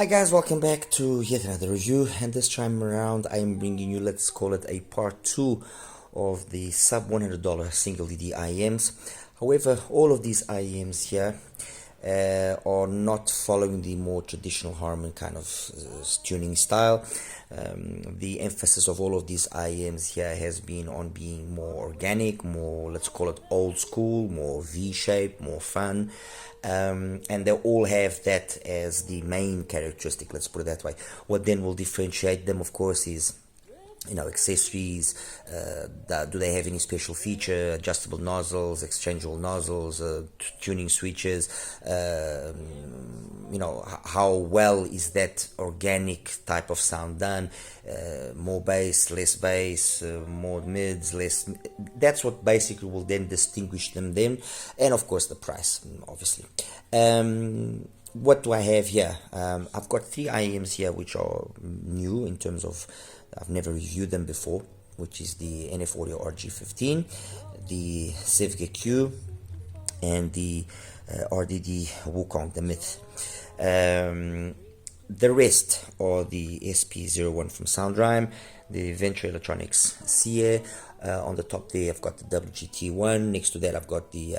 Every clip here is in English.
Hi guys, welcome back to yet another review, and this time around I am bringing you, let's call it a part 2 of the sub $100 single DD IEMs. However, all of these IEMs here are not following the more traditional Harman kind of tuning style. The emphasis of all of these IEMs here has been on being more organic, more, let's call it old school, more V-shape, more fun. And they all have that as the main characteristic, let's put it that way. What then will differentiate them, of course, is accessories. Do they have any special feature, adjustable nozzles, exchangeable nozzles, tuning switches, how well is that organic type of sound done, more bass, less bass, more mids, less. That's what basically will then distinguish them then, and of course the price, obviously. What do I have here? I've got 3 IEMs here which are new in terms of I've never reviewed them before, which is the NF Audio RG15, the SIVGA Q, and the RDD Wukong, the Myth. The rest are the SP01 from Rhyme, the Venture Electronics CA. On the top there I've got the WGT1, next to that I've got the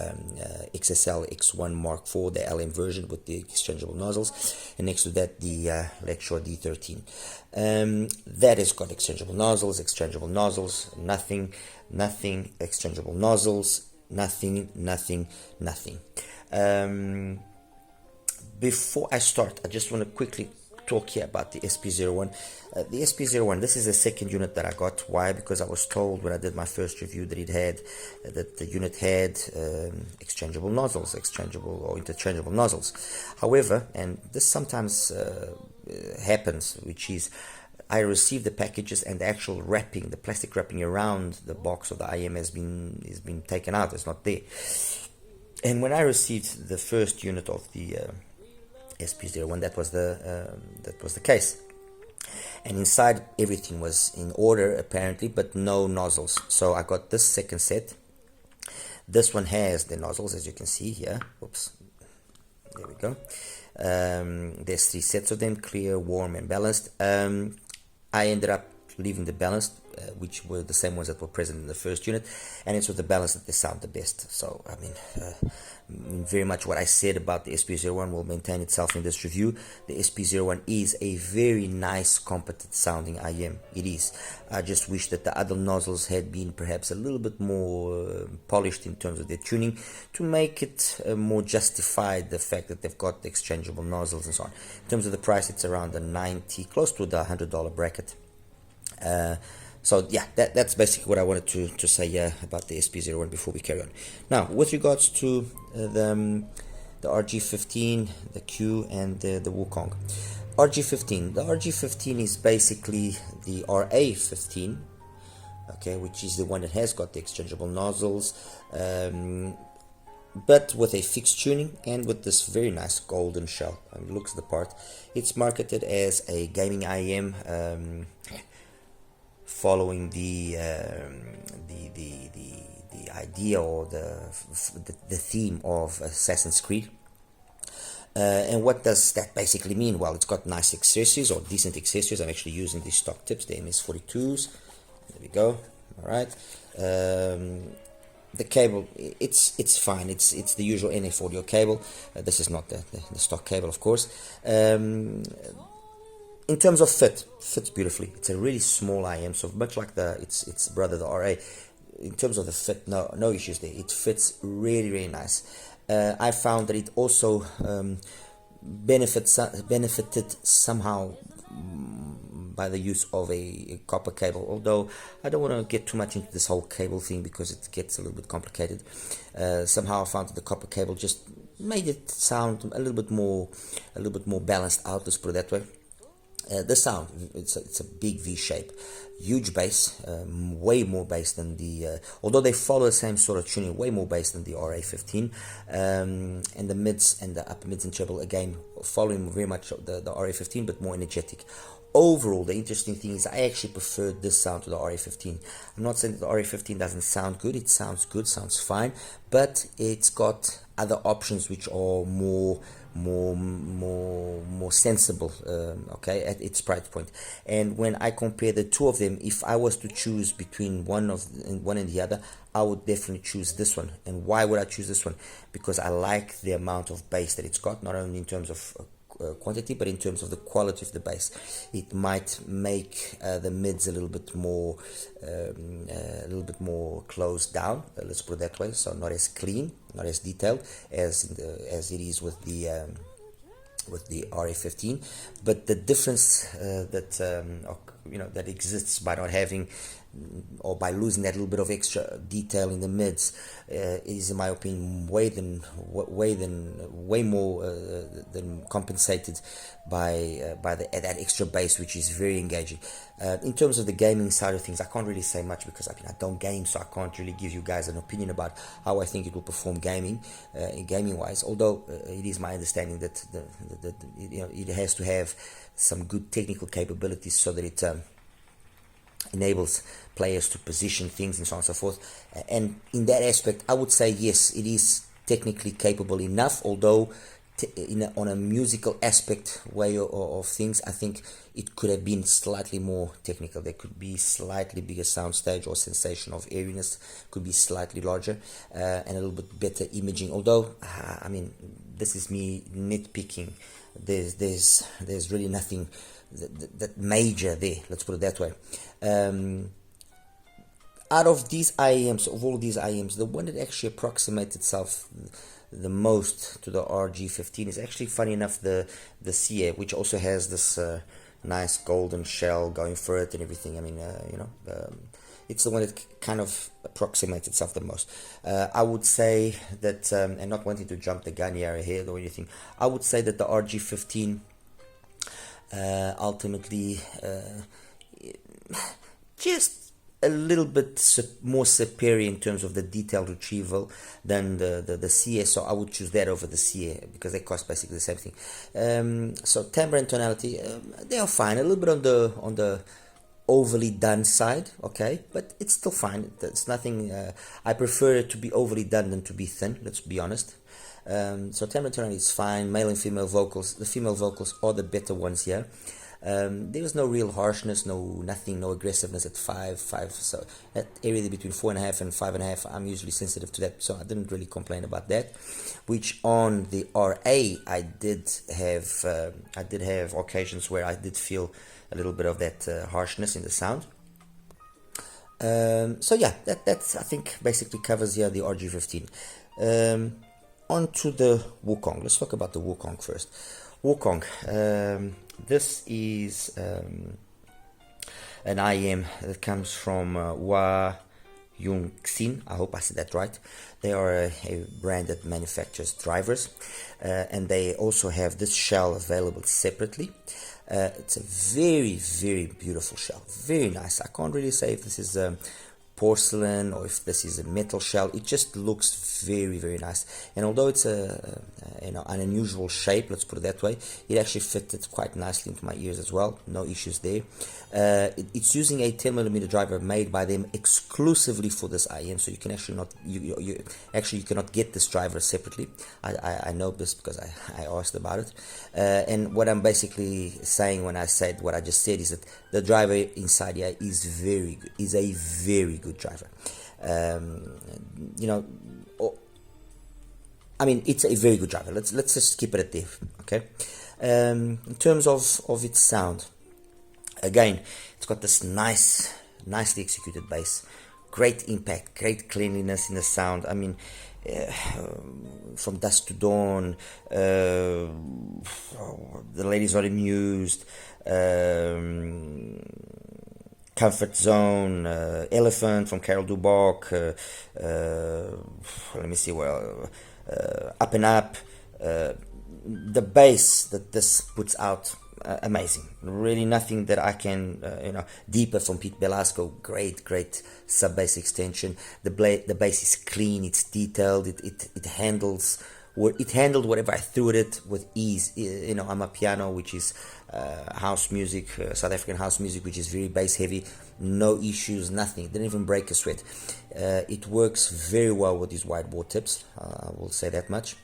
XSL X1 Mark IV, the LM version with the exchangeable nozzles, and next to that the Lecture D13. That has got exchangeable nozzles, nothing, exchangeable nozzles, nothing. Before I start, I just want to quickly talk here about the SP01. The SP01, this is the second unit that I got. Why? Because I was told when I did my first review that the unit had exchangeable nozzles, exchangeable or interchangeable nozzles. However, and this sometimes happens, which is I received the packages and the actual wrapping, the plastic wrapping around the box of the IEM has been taken out. It's not there. And when I received the first unit of the SP01, that was the case, and inside everything was in order apparently, but no nozzles. So I got this second set. This one has the nozzles, as you can see here. Oops, there we go. There's 3 sets of them: clear, warm, and balanced. I ended up leaving the balanced, which were the same ones that were present in the first unit, and it's with the balance that they sound the best. So I mean, very much what I said about the SP01 will maintain itself in this review. The SP01 is a very nice, competent sounding IEM. It is. I just wish that the other nozzles had been perhaps a little bit more polished in terms of their tuning to make it more justified, the fact that they've got the exchangeable nozzles and so on. In terms of the price, it's around the 90, close to the $100 bracket. So yeah, that's basically what I wanted to say about the SP01 before we carry on. Now, with regards to the RG15, the Q, and the Wukong. RG15. The RG15 is basically the RA15, okay, which is the one that has got the exchangeable nozzles, but with a fixed tuning and with this very nice golden shell. I mean, it looks the part. It's marketed as a gaming IEM. Following the idea or the theme of Assassin's Creed. And what does that basically mean? Well, it's got nice accessories or decent accessories. I'm actually using these stock tips, the MS42s. There we go. All right. The cable, it's fine. It's the usual NF audio cable. This is not the stock cable, of course. In terms of fits beautifully. It's a really small IEM, so much like its brother, the RA. In terms of the fit, no issues there. It fits really nice. I found that it also benefited somehow by the use of a copper cable, although I don't want to get too much into this whole cable thing because it gets a little bit complicated. Somehow I found that the copper cable just made it sound a little bit more balanced out, let's put it that way. The sound, it's a big V shape, huge bass, way more bass than the, although they follow the same sort of tuning, way more bass than the RA15, and the mids and the upper mids and treble, again, following very much the RA15, but more energetic. Overall, the interesting thing is I actually preferred this sound to the RA15. I'm not saying that the RA15 doesn't sound good. It sounds good, sounds fine, but it's got other options which are more more sensible, okay, at its price point. And when I compare the two of them, if I was to choose between one and the other, I would definitely choose this one. And why would I choose this one? Because I like the amount of bass that it's got, not only in terms of quantity, but in terms of the quality of the bass. It might make the mids a little bit more closed down, let's put it that way, so not as clean, not as detailed as it is with the RA15. But the difference that exists by not having, or by losing that little bit of extra detail in the mids, is, in my opinion, way more than compensated by that extra bass, which is very engaging. In terms of the gaming side of things, I can't really say much because I don't game, so I can't really give you guys an opinion about how I think it will perform gaming wise. Although it is my understanding that it has to have some good technical capabilities so that it enables players to position things and so on and so forth. And in that aspect, I would say yes, it is technically capable enough, although on a musical aspect way of things, I think it could have been slightly more technical. There could be slightly bigger soundstage, or sensation of airiness could be slightly larger, and a little bit better imaging. Although, I mean, this is me nitpicking. There's really nothing that major there, let's put it that way. Out of these IEMs, of all these IEMs, the one that actually approximates itself the most to the RG15 is actually, funny enough, the CGA, which also has this nice golden shell going for it and everything. I mean, it's the one that kind of approximates itself the most. I would say that, and not wanting to jump the gun here ahead or anything, I would say that the RG15 ultimately just a little bit more superior in terms of the detailed retrieval than the CA, so I would choose that over the CA because they cost basically the same thing. So timbre and tonality, they are fine, a little bit on the overly done side, okay, but it's still fine. It's nothing. I prefer it to be overly done than to be thin, let's be honest. So timbre and tonality is fine. Male and female vocals, the female vocals are the better ones here. There's no real harshness, no aggressiveness at 5. So that area between 4.5 and 5.5, I'm usually sensitive to that, so I didn't really complain about that. Which on the RA, I did have occasions where I did feel a little bit of that harshness in the sound. So yeah, that's I think basically covers here the RG15. On to the Wukong. Let's talk about the Wukong first. Wukong. This is an IEM that comes from Huayunxin. I hope I said that right. They are a brand that manufactures drivers, and they also have this shell available separately. It's a very, very beautiful shell. Very nice. I can't really say if this is porcelain or if this is a metal shell. It just looks very, very nice, and although it's an unusual shape, let's put it that way, it actually fitted quite nicely into my ears as well. No issues there. It's using a 10mm driver made by them exclusively for this IEM, so you can actually not you cannot get this driver separately. I know this because I asked about it, and what I'm basically saying when I said what I just said is that the driver inside here is very good, is a very good driver. I mean, it's a very good driver. Let's just keep it at there, okay? In terms of its sound, again, it's got this nicely executed bass, great impact, great cleanliness in the sound. I mean, from dusk to dawn, the ladies are amused, Comfort Zone, Elephant from Carol Dubach, let me see, Up and Up, the bass that this puts out, amazing. Really nothing that I can, deeper from Pete Belasco. Great sub bass extension. The bass is clean, it's detailed, it handled whatever I threw at it with ease. I'm a piano, which is house music, South African house music, which is very bass heavy. No issues, nothing. Didn't even break a sweat. It works very well with these wide bore tips. I will say that much.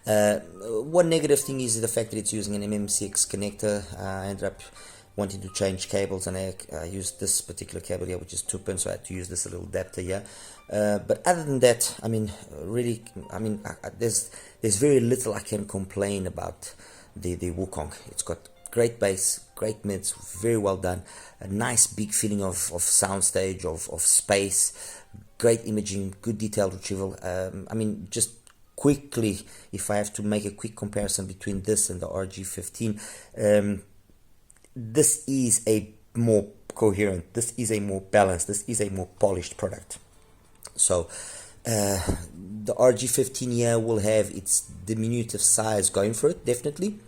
One negative thing is the fact that it's using an MMCX connector. I ended up wanting to change cables, and I used this particular cable here, which is 2 pins, so I had to use this little adapter here. But other than that, I mean, really, I mean, there's very little I can complain about the Wukong. It's got great bass, great mids, very well done, a nice big feeling of soundstage, of space, great imaging, good detailed retrieval. I mean, just quickly, if I have to make a quick comparison between this and the RG15, this is a more coherent, this is a more balanced, this is a more polished product. So the RG15 here will have its diminutive size going for it, definitely.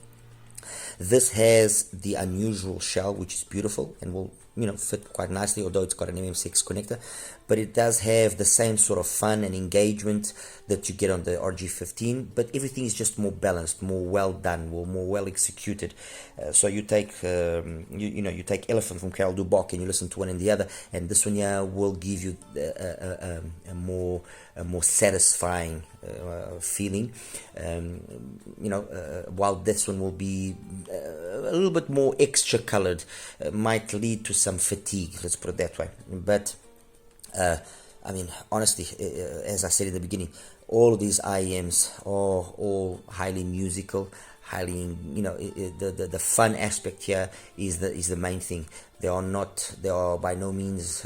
This has the unusual shell, which is beautiful and will, you know, fit quite nicely, although it's got an MMCX connector. But it does have the same sort of fun and engagement that you get on the RG15, but everything is just more balanced, more well done, more well executed. So you take, you take Elephant from Carol Dubach and you listen to one and the other, and this one here will give you a more satisfying feeling. While this one will be a little bit more extra colored, might lead to some fatigue, let's put it that way. But I mean, honestly, as I said in the beginning, all of these IEMs are all highly musical, highly, the fun aspect here is the main thing. They are by no means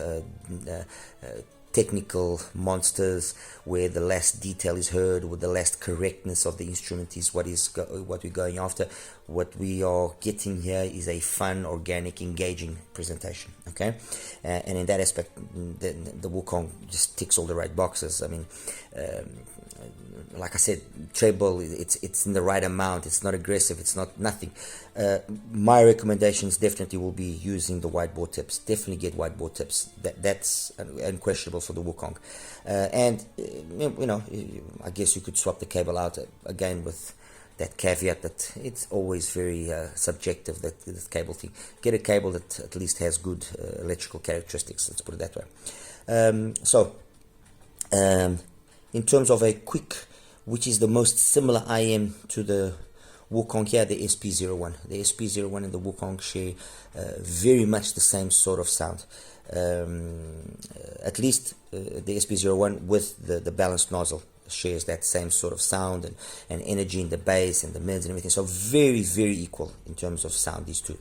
technical monsters where the less detail is heard, or the less correctness of the instrument is what we're going after. What we are getting here is a fun, organic, engaging presentation. Okay, and in that aspect, the Wukong just ticks all the right boxes. I mean, like I said, treble, it's in the right amount. It's not aggressive. It's not nothing. My recommendations definitely will be using the wide bore tips. Definitely get wide bore tips. That's unquestionable for the Wukong. And I guess you could swap the cable out again with that caveat that it's always very subjective, that this cable thing. Get a cable that at least has good electrical characteristics. Let's put it that way. In terms of a quick, which is the most similar IEM to the Wukong here, the SP01. The SP01 and the Wukong share very much the same sort of sound. At least the SP01 with the balanced nozzle shares that same sort of sound and energy in the bass and the mids and everything. So very, very equal in terms of sound, these two.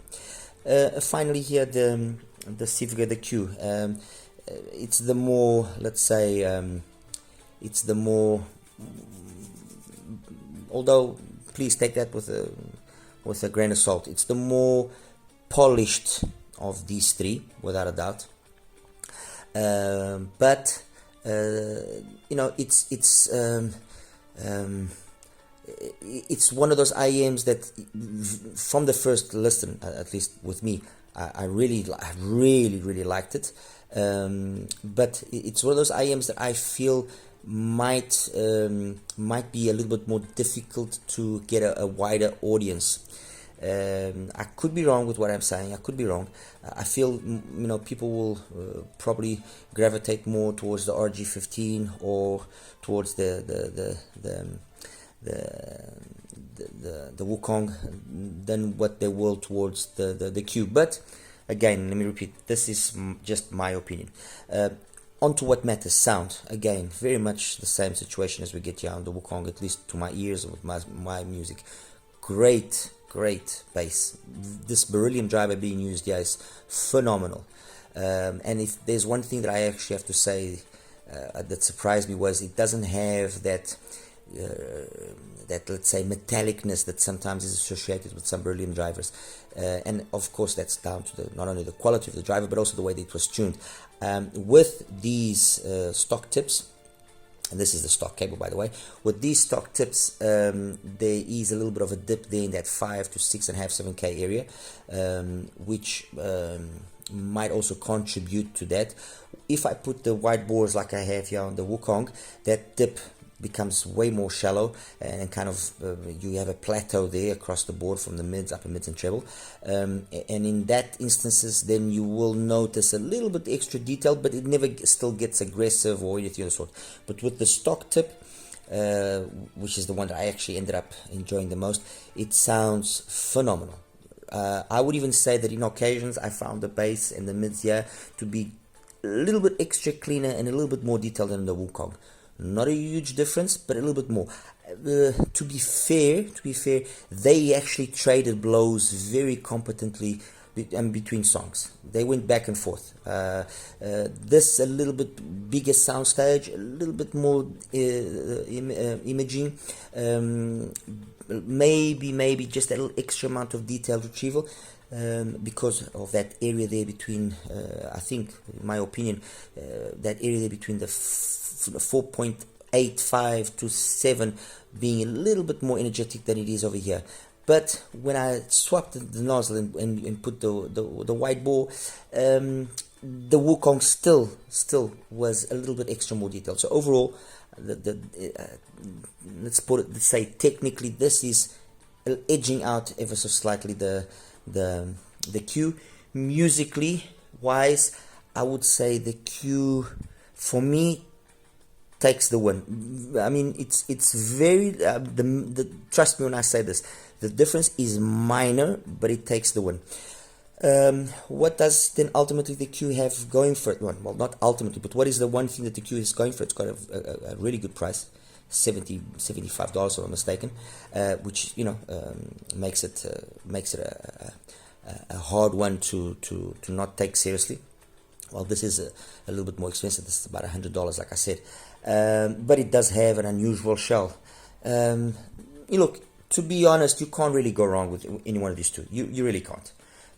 Finally here, the SIVGA, the Q. It's the more, let's say, it's the more, although please take that with a grain of salt, it's the more polished of these three, without a doubt. But it's one of those IEMs that from the first listen, at least with me, I really liked it. But it's one of those IEMs that I feel might be a little bit more difficult to get a wider audience. I could be wrong with what I'm saying. I could be wrong. I feel people will probably gravitate more towards the RG15 or towards the Wukong than what they will towards the Q. But again, let me repeat. This is just my opinion. Onto what matters, sound. Again, very much the same situation as we get here on the Wukong, at least to my ears and with my music. Great bass. This Beryllium driver being used here is phenomenal. And if there's one thing that I actually have to say that surprised me, was it doesn't have that let's say metallicness that sometimes is associated with some Beryllium drivers. And of course that's down to not only the quality of the driver but also the way that it was tuned. With these stock tips, and this is the stock cable by the way, with these stock tips there is a little bit of a dip there in that 5 to 6.5, 7K area, which might also contribute to that. If I put the wide bores like I have here on the Wukong, that dip becomes way more shallow and kind of you have a plateau there across the board from the mids, upper mids and treble, and in that instances then you will notice a little bit extra detail, but it never still gets aggressive or anything of the sort. But with the stock tip, which is the one that I actually ended up enjoying the most, it sounds phenomenal. I would even say that in occasions I found the bass and the mids here to be a little bit extra cleaner and a little bit more detailed than the Wukong. Not a huge difference, but a little bit more. To be fair, they actually traded blows very competently between songs. They went back and forth. This a little bit bigger soundstage, a little bit more imaging, maybe just a little extra amount of detail retrieval. Because of that area there between, I think, in my opinion, that area there between the 4.85 to 7 being a little bit more energetic than it is over here. But when I swapped the nozzle and put the wide bore, the Wukong still was a little bit extra more detailed. So overall, let's say technically this is edging out ever so slightly the Q. Musically wise, I would say the Q for me takes the win. I mean, it's very trust me when I say this, the difference is minor, but it takes the win. What does then ultimately the Q have going for it? Well, not ultimately, but what is the one thing that the Q is going for? It's got a really good price, $75 if I'm mistaken, which makes it a hard one to not take seriously. Well, this is a little bit more expensive. This is about $100, like I said, but it does have an unusual shell. Look, to be honest, you can't really go wrong with any one of these two. You really can't.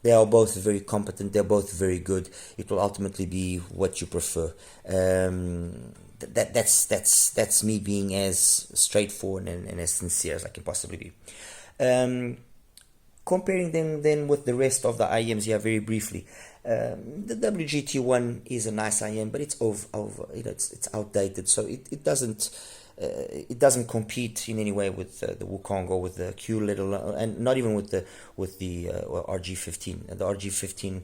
They are both very competent. They're both very good. It will ultimately be what you prefer. That's me being as straightforward and as sincere as I can possibly be. Comparing them then with the rest of the IEMs here very briefly. The WGT1 is a nice IEM, but it's it's outdated, so it doesn't compete in any way with the Wukong or with the Q, let alone, and not even with the RG15. The RG15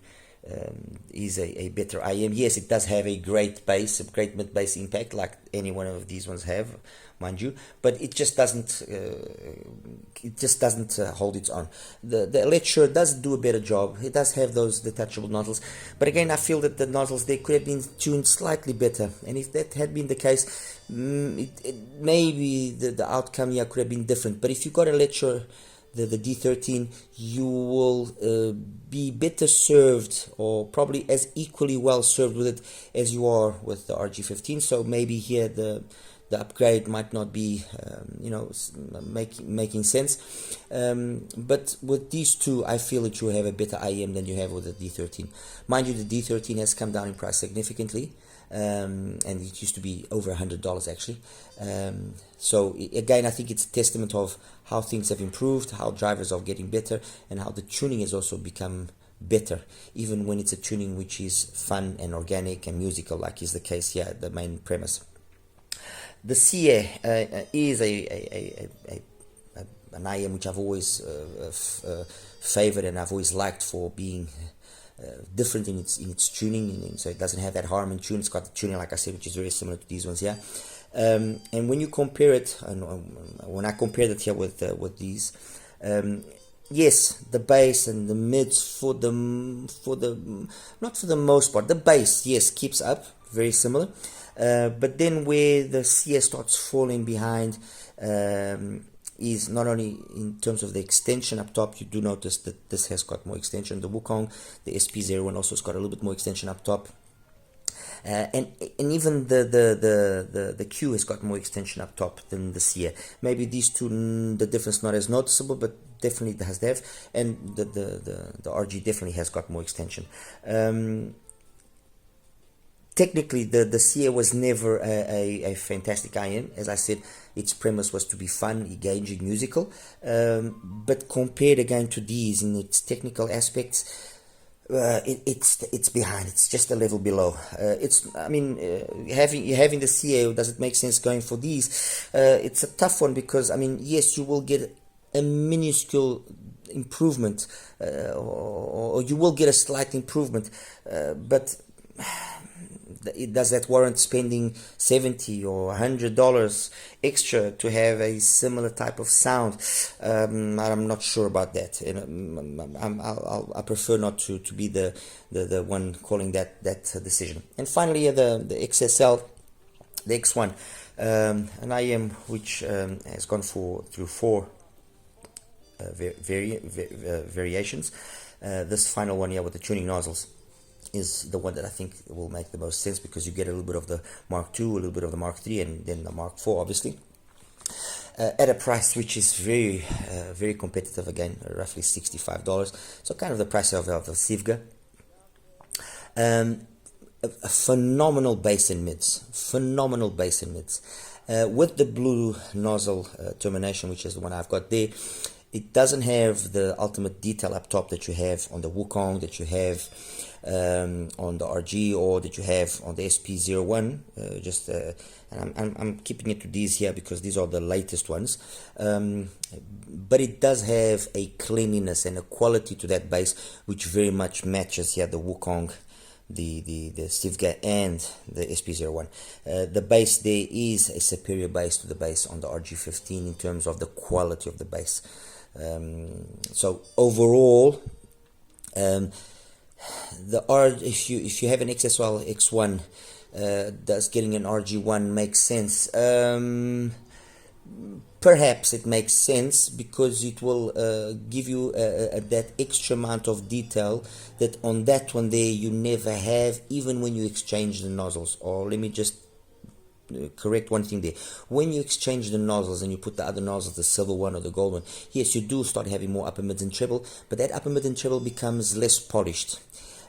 is a better IEM. Yes, it does have a great bass, a great mid bass impact, like any one of these ones have, mind you, but it just doesn't hold its own. The Lecture does do a better job. It does have those detachable nozzles, but again, I feel that the nozzles, they could have been tuned slightly better, and if that had been the case, maybe the outcome here could have been different. But if you got a Lecture, the D13, you will be better served, or probably as equally well served with it as you are with the RG15. So maybe here the upgrade might not be making sense, but with these two, I feel that you have a better IEM than you have with the D13. Mind you, the D13 has come down in price significantly, and it used to be over $100 actually. So again, I think it's a testament of how things have improved, how drivers are getting better, and how the tuning has also become better, even when it's a tuning which is fun and organic and musical, like is the case here, the main premise. The CGA is an IEM which I've always favored, and I've always liked for being different in its tuning, so it doesn't have that Harman tune. It's got the tuning, like I said, which is very similar to these ones here. And when you compare it, when I compared it here with these, yes, the bass and the mids for the not for the most part, the bass, yes, keeps up, very similar. But then where the CS starts falling behind is not only in terms of the extension up top. You do notice that this has got more extension. The Wukong, the SP01 also has got a little bit more extension up top. And even the Q has got more extension up top than the CA. Maybe these two, the difference not as noticeable, but definitely it has to have. And the RG definitely has got more extension. Technically, the CA was never a fantastic IEM. As I said, its premise was to be fun, engaging, musical. But compared again to these in its technical aspects, it's behind. It's just a level below. Having the CA, does it make sense going for these? It's a tough one because, I mean, yes, you will get a minuscule improvement, or you will get a slight improvement, but does that warrant spending $70 or $100 extra to have a similar type of sound? I'm not sure about that. I prefer not to be the one calling that decision. And finally, the XSL, the X1, an IEM which has gone through four variations. This final one here with the tuning nozzles is the one that I think will make the most sense, because you get a little bit of the Mark II, a little bit of the Mark III, and then the Mark IV, obviously, at a price which is very competitive, again, roughly $65. So kind of the price of the SIVGA. A phenomenal bass and mids, with the blue nozzle termination, which is the one I've got there. It doesn't have the ultimate detail up top that you have on the Wukong, that you have on the RG, or that you have on the SP01. And I'm keeping it to these here because these are the latest ones. But it does have a cleanliness and a quality to that bass which very much matches here the Wukong, the SIVGA, and the SP01. The bass there is a superior bass to the bass on the RG15 in terms of the quality of the bass. So overall, if you have an XSL X1, does getting an RG1 make sense? Perhaps it makes sense because it will give you that extra amount of detail that on that one there you never have, even when you exchange the nozzles. Or let me just correct one thing there. When you exchange the nozzles and you put the other nozzles, the silver one or the gold one, yes, you do start having more upper mids and treble, but that upper mid and treble becomes less polished,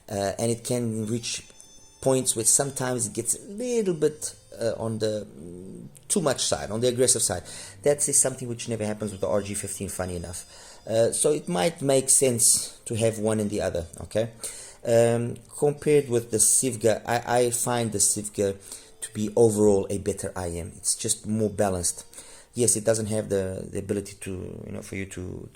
and it can reach points where sometimes it gets a little bit on the too much side, on the aggressive side. That is something which never happens with the RG15, funny enough. So it might make sense to have one and the other. Okay, compared with the SIVGA, I find the SIVGA to be overall a better IEM. It's just more balanced. Yes, it doesn't have the ability to, for you to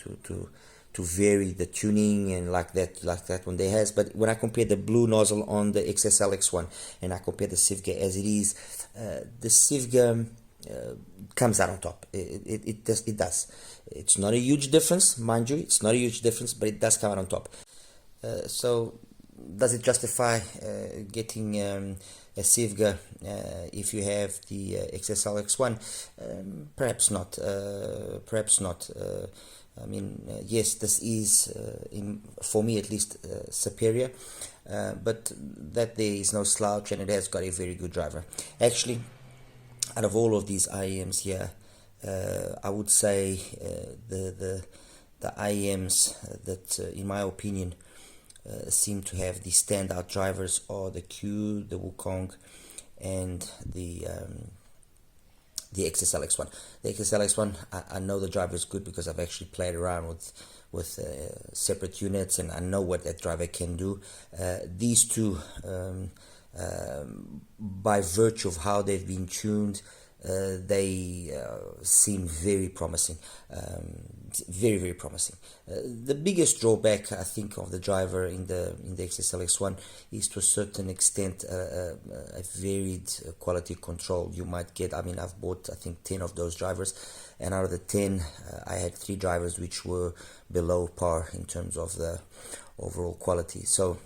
vary the tuning and like that one there has. But when I compare the blue nozzle on the XSL X1 and I compare the SIVGA as it is, the SIVGA comes out on top. It does. It's not a huge difference, mind you. It's not a huge difference, but it does come out on top. So does it justify getting a SIVGA if you have the XSL X1? Perhaps not. I mean, yes, this is, for me at least, superior, but that there is no slouch, and it has got a very good driver. Actually, out of all of these IEMs here, I would say the IEMs that, in my opinion, seem to have the standout drivers are the Q, the Wukong, and the XSL X1. The XSL X1, I know the driver is good because I've actually played around with separate units, and I know what that driver can do. These two, by virtue of how they've been tuned, they seem very promising, very promising. The biggest drawback, I think, of the driver in the XSL X1 is, to a certain extent, a varied quality control. You might get, I mean, I've bought, I think, 10 of those drivers, and out of the 10, I had 3 drivers which were below par in terms of the overall quality. So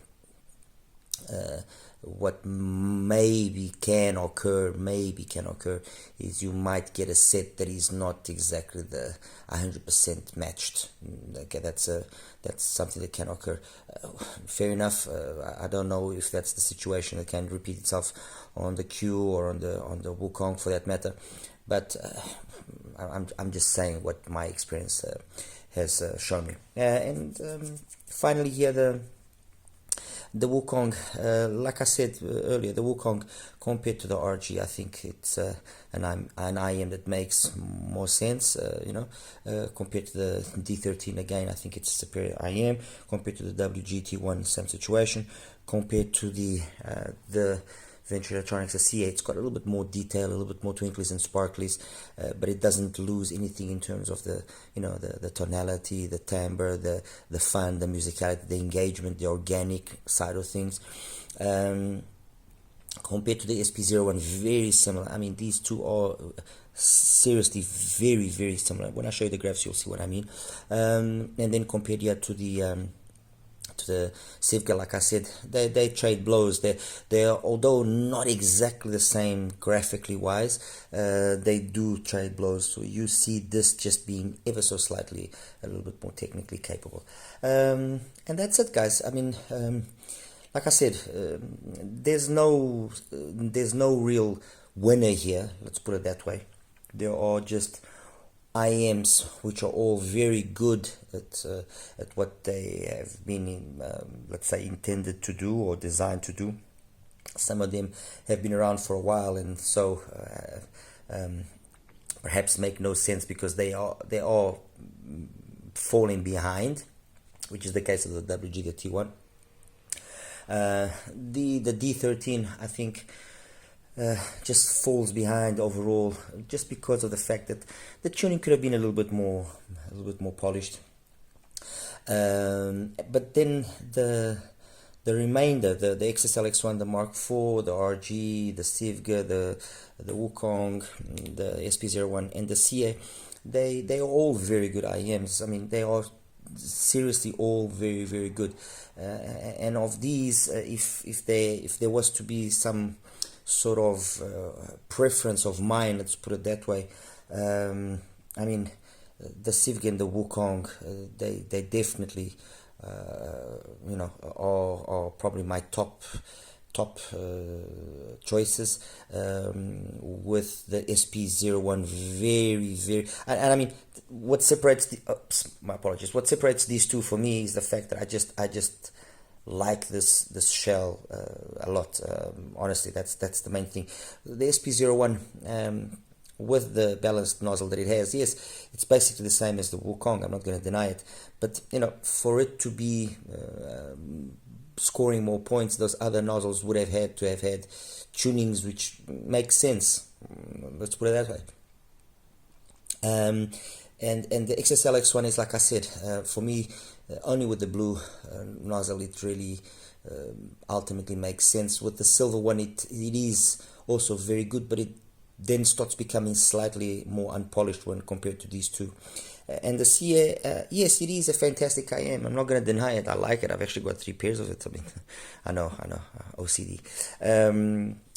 what maybe can occur is you might get a set that is not exactly the 100% matched. Okay, that's something that can occur. Fair enough. I don't know if that's the situation that can repeat itself on the Q or on the Wukong, for that matter. But I'm just saying what my experience has shown me. And finally here, the Wukong, like I said earlier, the Wukong compared to the RG, I think it's an IEM that makes more sense. Compared to the D13, again, I think it's a superior IEM. Compared to the WGT1, same situation. Compared to the Venture Electronics CA, it's got a little bit more detail, a little bit more twinklies and sparklies, but it doesn't lose anything in terms of the tonality, the timbre, the fun, the musicality, the engagement, the organic side of things. compared to the SP01, very similar. I mean, these two are seriously very similar. When I show you the graphs, you'll see what I mean. And then compared here to the SIVGA, like I said, they trade blows. They're although not exactly the same graphically wise, they do trade blows. So you see this just being ever so slightly a little bit more technically capable. And that's it, guys. I mean, like I said, there's no real winner here. Let's put it that way. There are just IEMs which are all very good at what they have been, let's say, intended to do or designed to do. Some of them have been around for a while, and so perhaps make no sense because they are falling behind, which is the case of the WG, the T1. The D13, I think, just falls behind overall, just because of the fact that the tuning could have been a little bit more polished. But then the remainder, the XSL X1, the Mark IV, the RG, the SIVGA, the Wukong, the SP01, and the CA, they are all very good IEMs. I mean, they are seriously all very good. And of these, if there was to be some sort of preference of mine, let's put it that way, I mean, the SIVGA and the Wukong, they definitely are probably my top choices, with the SP01 very, and I mean, what separates what separates these two for me is the fact that I just like this shell a lot. Honestly, that's the main thing. The SP01, with the balanced nozzle that it has, yes, it's basically the same as the Wukong. I'm not going to deny it, but for it to be scoring more points, those other nozzles would have had to have had tunings which make sense. Let's put it that way. And the XSL X1 is, like I said, for me, only with the blue nozzle it really ultimately makes sense. With the silver one, it is also very good, but it then starts becoming slightly more unpolished when compared to these two. And the CA, yes, it is a fantastic IEM. I'm not going to deny it. I like it. I've actually got 3 pairs of it. I mean, I know, OCD.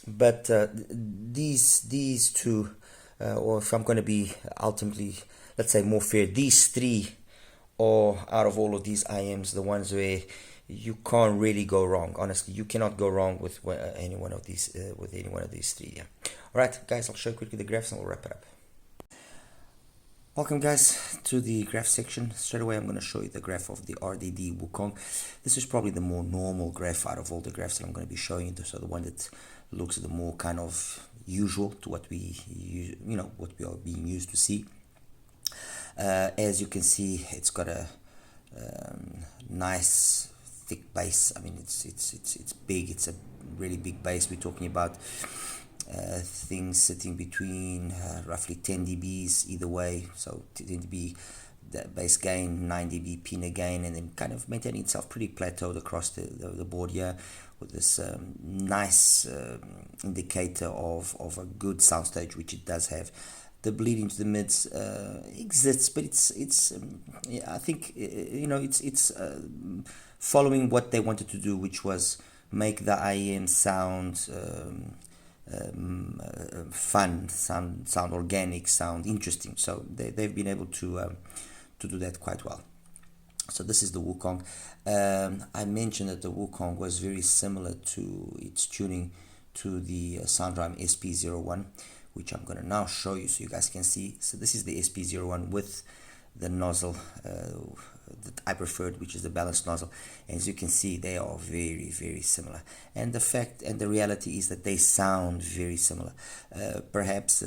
But these two, or if I'm going to be ultimately, let's say, more fair, these 3 are, out of all of these IEMs, the ones where you can't really go wrong. Honestly, you cannot go wrong with any one of these 3. Yeah. All right, guys, I'll show you quickly the graphs and we'll wrap it up. Welcome, guys, to the graph section. Straight away, I'm going to show you the graph of the RDD Wukong. This is probably the more normal graph out of all the graphs that I'm going to be showing you. So the one that looks the more kind of usual to what we are being used to see. As you can see, it's got a nice thick base. I mean, it's big. It's a really big base. We're talking about things sitting between roughly 10 dBs either way. So 10 dB the base gain, 9 dB PENON gain, and then kind of maintaining itself pretty plateaued across the board here, with this nice indicator of a good soundstage, which it does have. The bleed into the mids exists, but it's I think it's following what they wanted to do, which was make the IEM sound fun, sound organic, sound interesting. So they've been able to do that quite well. So this is the Wukong. I mentioned that the Wukong was very similar to its tuning to the Rhyme SP01, which I'm going to now show you so you guys can see. So this is the SP01 with the nozzle that I preferred, which is the balanced nozzle. And as you can see, they are very similar. And the fact and the reality is that they sound very similar. Perhaps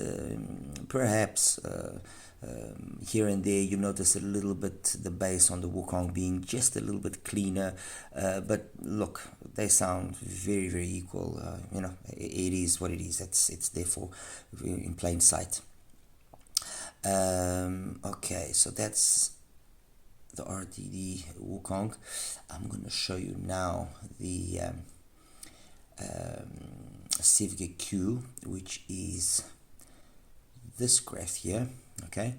here and there you notice a little bit the bass on the Wukong being just a little bit cleaner, but look, they sound very equal. It is what it is. It's therefore in plain sight. Okay, so that's the RDD Wukong. I'm going to show you now the SIVGA Q, which is this graph here. Okay,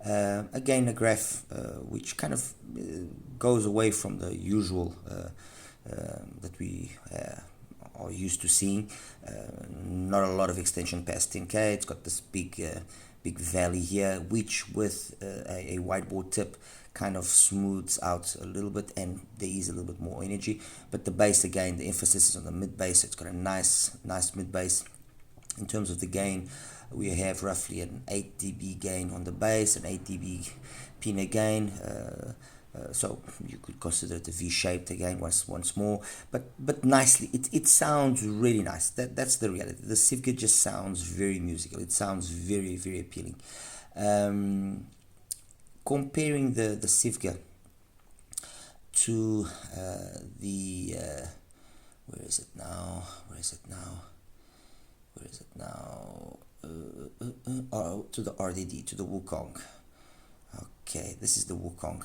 again a graph which kind of goes away from the usual that we are used to seeing. Not a lot of extension past 10k. It's got this big valley here, which with a whiteboard tip kind of smooths out a little bit, and there is a little bit more energy. But the bass, again, the emphasis is on the mid bass. It's got a nice mid bass. In terms of the gain, we have roughly an 8 dB gain on the bass, an 8 dB PENON gain. So you could consider it a V-shaped again once more, but nicely. It sounds really nice. That's the reality. The SIVGA just sounds very musical. It sounds very appealing. Comparing the SIVGA to the where is it now? To the RDD, to the Wukong. Okay, this is the Wukong.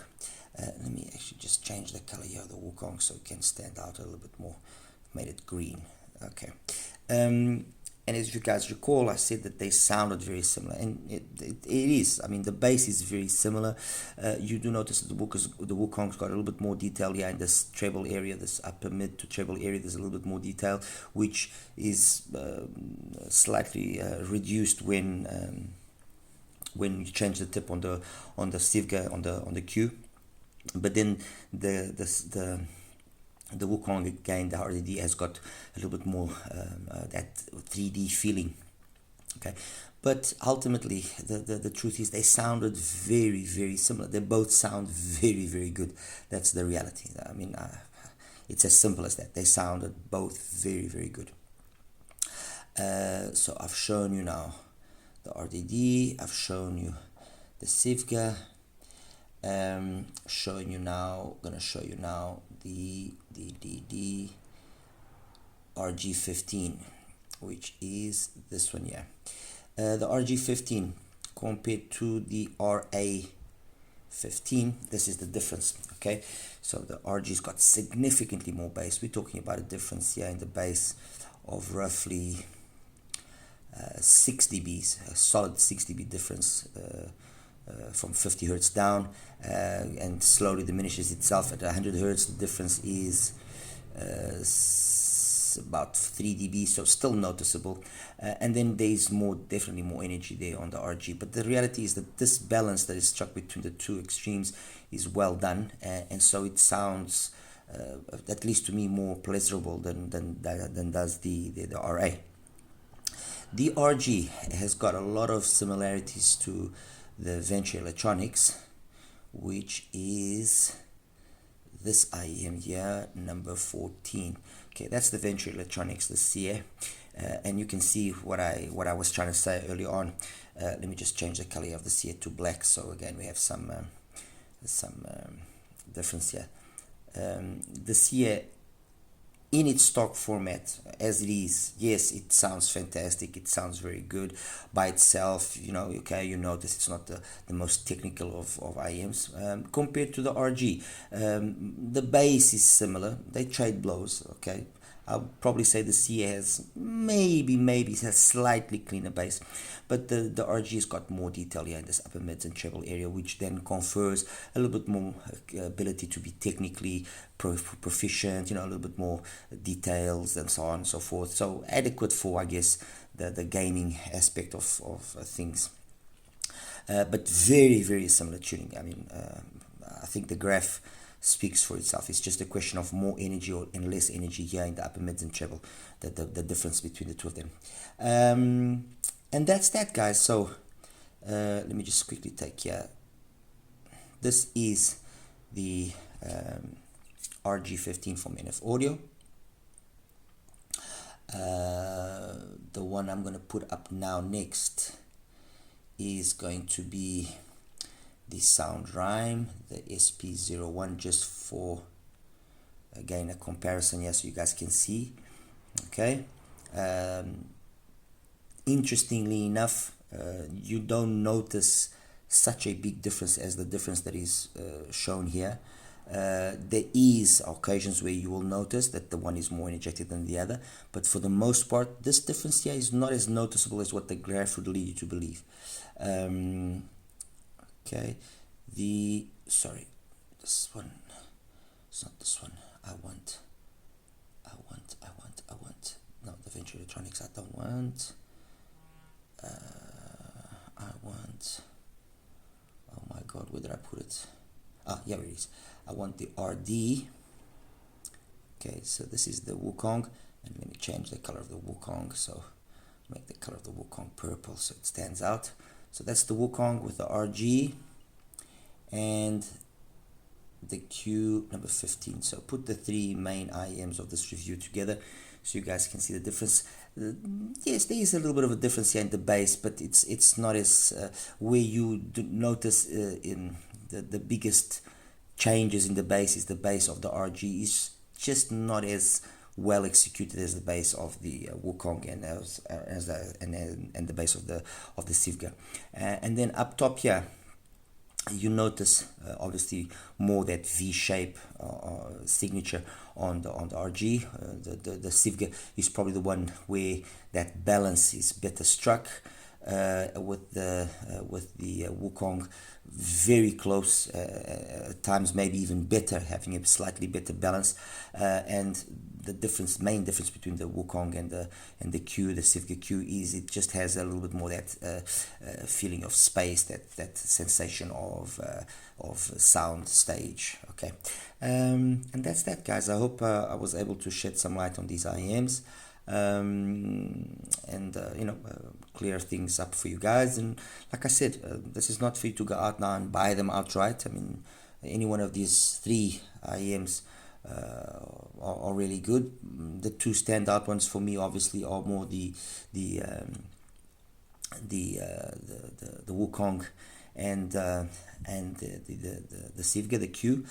Let me actually just change the color here of the Wukong so it can stand out a little bit more. Made it green. Okay. And as you guys recall, I said that they sounded very similar, and it is. I mean, the bass is very similar. You do notice that the Wukong's got a little bit more detail here in this treble area, this upper mid to treble area. There's a little bit more detail, which is slightly reduced when you change the tip on the SIVGA on the Q. But then the Wukong, again, the RDD has got a little bit more that 3D feeling. Okay, but ultimately the truth is they sounded very similar. They both sound very good. That's the reality. I mean, it's as simple as that. They sounded both very good. So I've shown you now the RDD. I've shown you the SIVGA. Gonna show you now the RG15, which is this one here. The RG15 compared to the RA15, this is the difference. Okay, so the RG's got significantly more bass. We're talking about a difference here in the bass of roughly 6 dBs, a solid 6 dB difference. From 50 hertz down, and slowly diminishes itself at 100 hertz. The difference is about 3 dB, so still noticeable. And then there's definitely more energy there on the RG. But the reality is that this balance that is struck between the two extremes is well done, and so it sounds, at least to me, more pleasurable than does the RA. The RG has got a lot of similarities to the Venture Electronics, which is this IEM here, number 14. Okay, that's the Venture Electronics, the CA, and you can see what I was trying to say early on. Let me just change the color of the CA to black, so again we have some difference here. The CA, in its stock format as it is, yes, it sounds fantastic. It sounds very good by itself. You know, okay, you notice it's not the most technical of IEMs compared to the RG. The bass is similar. They trade blows. Okay, I'll probably say the CA has maybe has slightly cleaner bass, but the RG has got more detail here in this upper mids and treble area, which then confers a little bit more ability to be technically proficient, you know, a little bit more details and so on and so forth. So adequate for, I guess, the gaming aspect of things. But very similar tuning. I mean, I think the graph speaks for itself. It's just a question of more energy and less energy here in the upper mids and treble, the difference between the two of them. And that's that, guys. So let me just quickly take here. This is the RG15 from NF Audio. The one I'm going to put up now next is going to be the Sound Rhyme, the SP01, just for, again, a comparison here so you guys can see. Okay. Interestingly enough, you don't notice such a big difference as the difference that is shown here. There is occasions where you will notice that the one is more energetic than the other, but for the most part, this difference here is not as noticeable as what the graph would lead you to believe. Okay, sorry, this one, it's not this one. I want, no, the Venture Electronics, I don't want, oh my God, where did I put it? Ah, here it is. I want the RD. Okay, so this is the Wukong, and let me change the color of the Wukong, so make the color of the Wukong purple so it stands out. So that's the Wukong with the RG and the Q number 15. So put the three main IEMs of this review together so you guys can see the difference. Yes, there is a little bit of a difference here in the bass, but it's not as where you notice in the biggest changes in the bass is the bass of the RG is just not as well executed as the bass of the Wukong and the bass of the SIVGA. And then up top here, you notice obviously more that V shape signature on the RG. The SIVGA is probably the one where that balance is better struck. With the Wukong very close, at times maybe even better, having a slightly better balance, and the main difference between the Wukong and the Q, the SIVGA Q, is it just has a little bit more that feeling of space, that sensation of sound stage. Okay, and that's that, guys. I hope I was able to shed some light on these IEMs. Clear things up for you guys. And like I said, this is not for you to go out now and buy them outright. I mean, any one of these three IEMs are really good. The two standout ones for me obviously are more the Wukong and the SIVGA, the Q.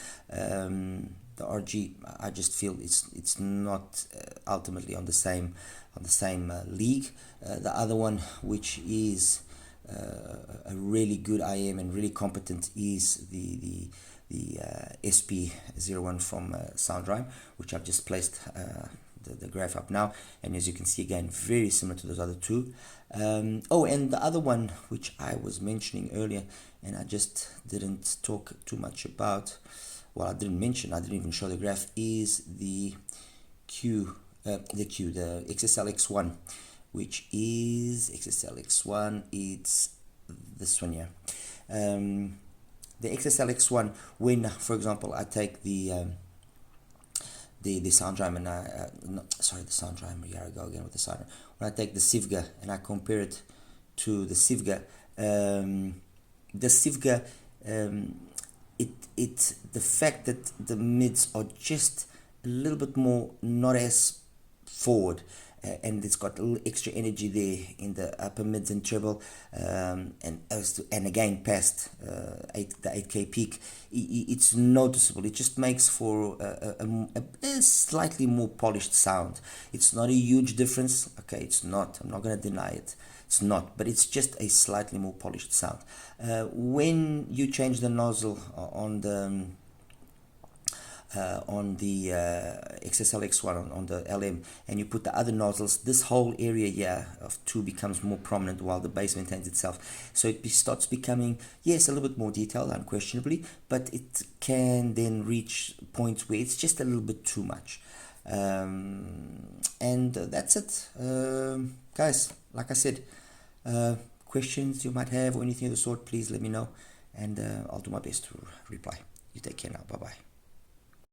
The RG, I just feel it's not ultimately on the same league. The other one, which is a really good IEM and really competent, is the SP01 from Rhyme, which I've just placed the graph up now, and as you can see, again, very similar to those other two. Oh, and the other one which I was mentioning earlier and I just didn't talk too much about, well, I didn't even show the graph, is the XSL X1, which is XSL X1. It's this one here. The XSL X1, when, for example, I take the Rhyme and the Rhyme, here I go again with the Rhyme. When I take the SIVGA and I compare it to the SIVGA, the fact that the mids are just a little bit more not as forward, and it's got a little extra energy there in the upper mids and treble, and again past the 8K peak, it's noticeable. It just makes for a slightly more polished sound. It's not a huge difference, okay, it's not, I'm not going to deny it, it's not, but it's just a slightly more polished sound. When you change the nozzle on the XSL X1 on the LM, and you put the other nozzles, this whole area here of 2 becomes more prominent while the bass maintains itself. So it starts becoming, yes, a little bit more detailed, unquestionably, but it can then reach points where it's just a little bit too much. And that's it, guys. Like I said, questions you might have or anything of the sort, please let me know, and I'll do my best to reply. You take care now. Bye bye.